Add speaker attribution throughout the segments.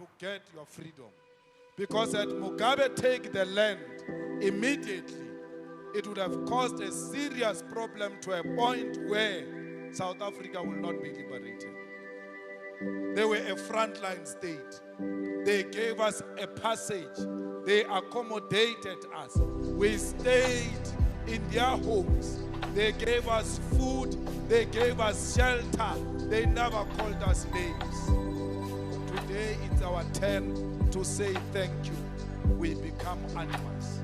Speaker 1: to get your freedom. Because had Mugabe take the land immediately, it would have caused a serious problem to a point where South Africa will not be liberated. They were a frontline state. They gave us a passage. They accommodated us. We stayed in their homes. They gave us food. They gave us shelter. They never called us names. Today it's our turn to say thank you. We become animals.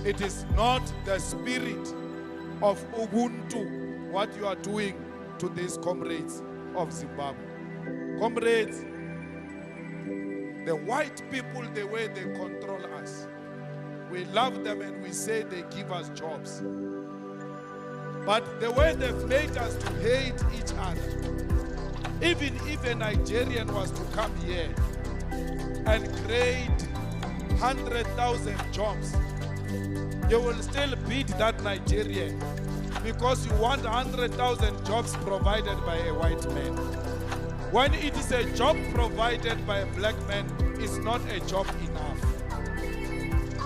Speaker 1: It is not the spirit of Ubuntu what you are doing to these comrades of Zimbabwe. Comrades, the white people, the way they control us, we love them and we say they give us jobs. But the way they've made us to hate each other, even if a Nigerian was to come here and create 100,000 jobs, you will still beat that Nigerian because you want 100,000 jobs provided by a white man. When it is a job provided by a black man, it's not a job enough.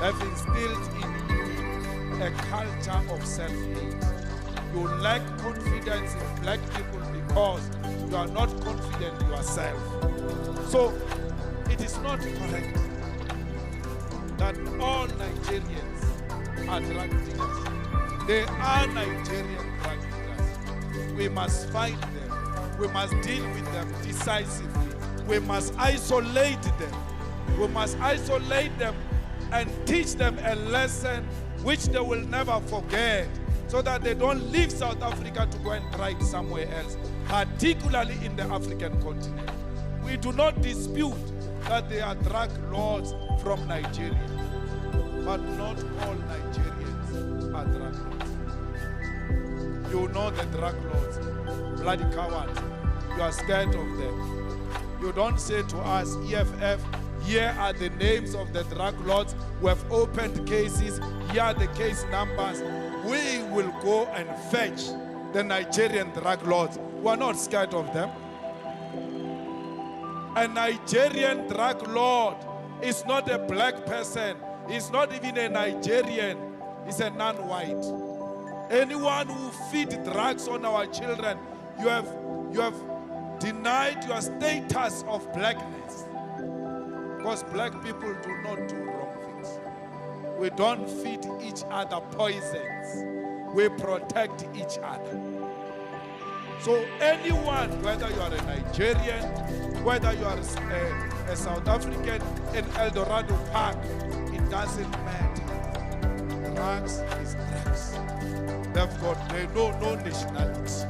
Speaker 1: They've instilled in you a culture of self-hate. You lack confidence in black people because you are not confident in yourself. So it is not correct that all Nigerians are drug dealers. They are Nigerian drug dealers. We must fight them. We must deal with them decisively. We must isolate them. We must isolate them and teach them a lesson which they will never forget, so that they don't leave South Africa to go and try it somewhere else, particularly in the African continent. We do not dispute that they are drug lords from Nigeria, but not all Nigerians are drug lords. You know the drug lords, bloody cowards. You are scared of them. You don't say to us, EFF, here are the names of the drug lords who have opened cases, here are the case numbers. We will go and fetch the Nigerian drug lords. We are not scared of them. A Nigerian drug lord is not a black person. He's not even a Nigerian. He's a non-white. Anyone who feeds drugs on our children, you have denied your status of blackness. Because black people do not do wrong things. We don't feed each other poisons. We protect each other. So anyone, whether you are a Nigerian, whether you are a South African in El Dorado Park, it doesn't matter. Drugs is drugs. They know no nationality.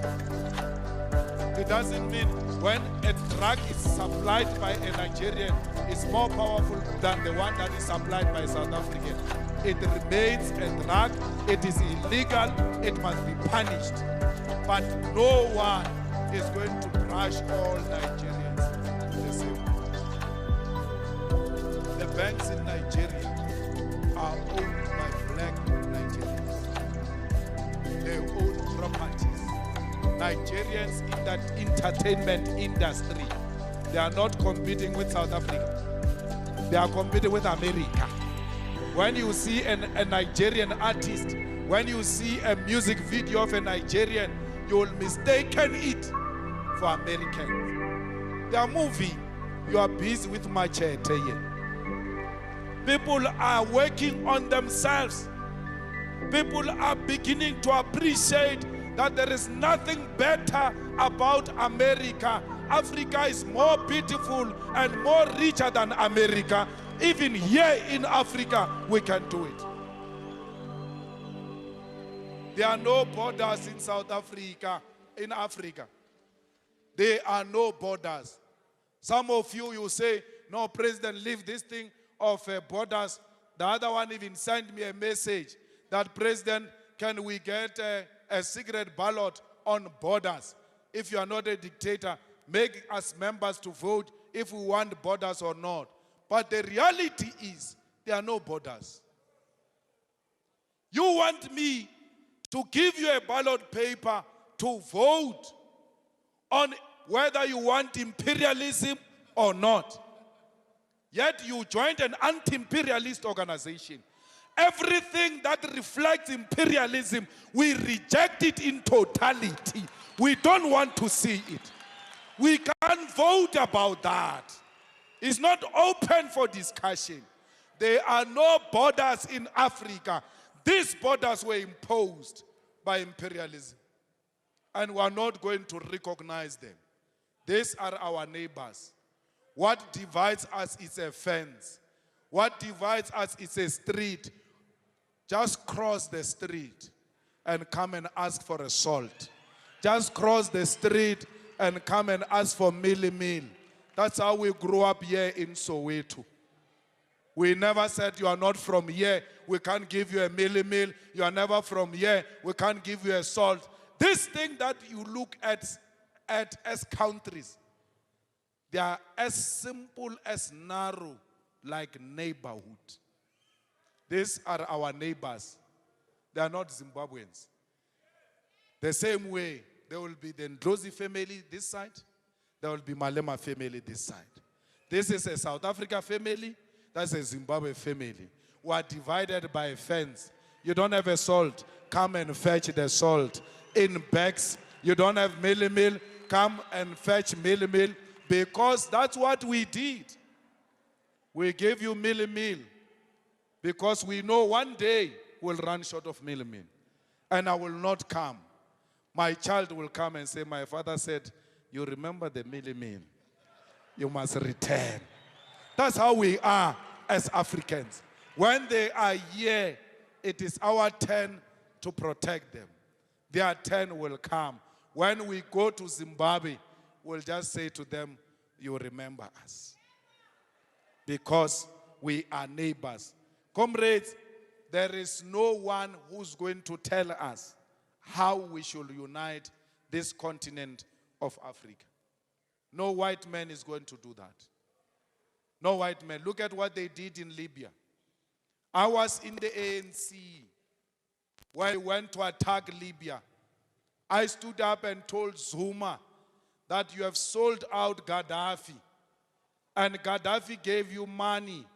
Speaker 1: It doesn't mean when a drug is supplied by a Nigerian, it's more powerful than the one that is supplied by a South African. It remains a drug. It is illegal. It must be punished. But no one is going to crush all Nigerians the same. The banks in Nigeria are owned by black Nigerians. They own properties. Nigerians in that entertainment industry, they are not competing with South Africa. They are competing with America. When you see a Nigerian artist, when you see a music video of a Nigerian, you will mistaken it for Americans. They are moving. You are busy with machete here. People are working on themselves. People are beginning to appreciate that there is nothing better about America. Africa is more beautiful and more richer than America. Even here in Africa, we can do it. There are no borders in South Africa, in Africa. There are no borders. Some of you say, no, President, leave this thing of borders. The other one even sent me a message that, President, can we get a secret ballot on borders? If you are not a dictator, make us members to vote if we want borders or not. But the reality is, there are no borders. You want me to give you a ballot paper to vote on whether you want imperialism or not. Yet you joined an anti-imperialist organization. Everything that reflects imperialism, we reject it in totality. We don't want to see it. We can't vote about that. It's not open for discussion. There are no borders in Africa. These borders were imposed by imperialism. And we are not going to recognize them. These are our neighbors. What divides us is a fence. What divides us is a street. Just cross the street and come and ask for a salt. Just cross the street and come and ask for meal. That's how we grew up here in Soweto. We never said you are not from here, we can't give you a meal. You are never from here, we can't give you a salt. This thing that you look at as countries, they are as simple as narrow, like neighborhood. These are our neighbors. They are not Zimbabweans. The same way, there will be the Ndlozi family this side, there will be Malema family this side. This is a South Africa family, that's a Zimbabwe family. We are divided by a fence. You don't have a salt, come and fetch the salt. In bags, you don't have meal, come and fetch meal, because that's what we did. We gave you meal, because we know one day we'll run short of meal, and I will not come. My child will come and say, my father said, you remember the meal, you must return. That's how we are as Africans. When they are here, it is our turn to protect them. Their turn will come. When we go to Zimbabwe, we'll just say to them, you remember us. Because we are neighbors. Comrades, there is no one who's going to tell us how we should unite this continent of Africa. No white man is going to do that. No white man. Look at what they did in Libya. I was in the ANC when we went to attack Libya. I stood up and told Zuma that you have sold out Gaddafi. And Gaddafi gave you money